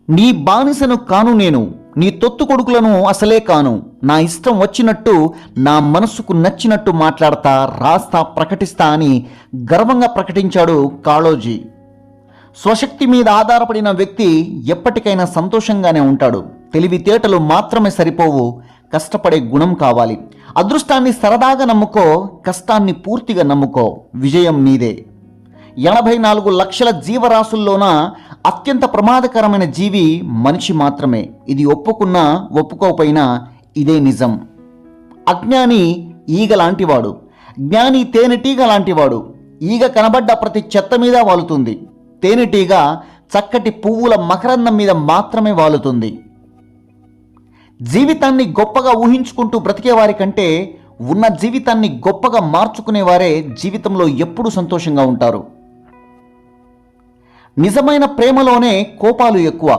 నీ బానిసను కాను నేను, నీ తొత్తు కొడుకులను అసలే కాను. నా ఇష్టం వచ్చినట్టు, నా మనసుకు నచ్చినట్టు మాట్లాడతా, రాస్తా, ప్రకటిస్తా అని గర్వంగా ప్రకటించాడు కాళోజీ. స్వశక్తి మీద ఆధారపడిన వ్యక్తి ఎప్పటికైనా సంతోషంగానే ఉంటాడు. తెలివితేటలు మాత్రమే సరిపోవు, కష్టపడే గుణం కావాలి. అదృష్టాన్ని సరదాగా నమ్ముకో, కష్టాన్ని పూర్తిగా నమ్ముకో, విజయం నీదే. 84 లక్షల జీవరాశుల్లోన అత్యంత ప్రమాదకరమైన జీవి మనిషి మాత్రమే. ఇది ఒప్పుకున్నా ఒప్పుకోకపోయినా ఇదే నిజం. అజ్ఞాని ఈగ లాంటివాడు, జ్ఞాని తేనెటీగ లాంటివాడు. ఈగ కనబడ్డ ప్రతి చెత్త మీద వాలుతుంది, తేనెటీగ చక్కటి పువ్వుల మకరందం మీద మాత్రమే వాలుతుంది. జీవితాన్ని గొప్పగా ఊహించుకుంటూ బ్రతికేవారి కంటే ఉన్న జీవితాన్ని గొప్పగా మార్చుకునేవారే జీవితంలో ఎప్పుడూ సంతోషంగా ఉంటారు. నిజమైన ప్రేమలోనే కోపాలు ఎక్కువ.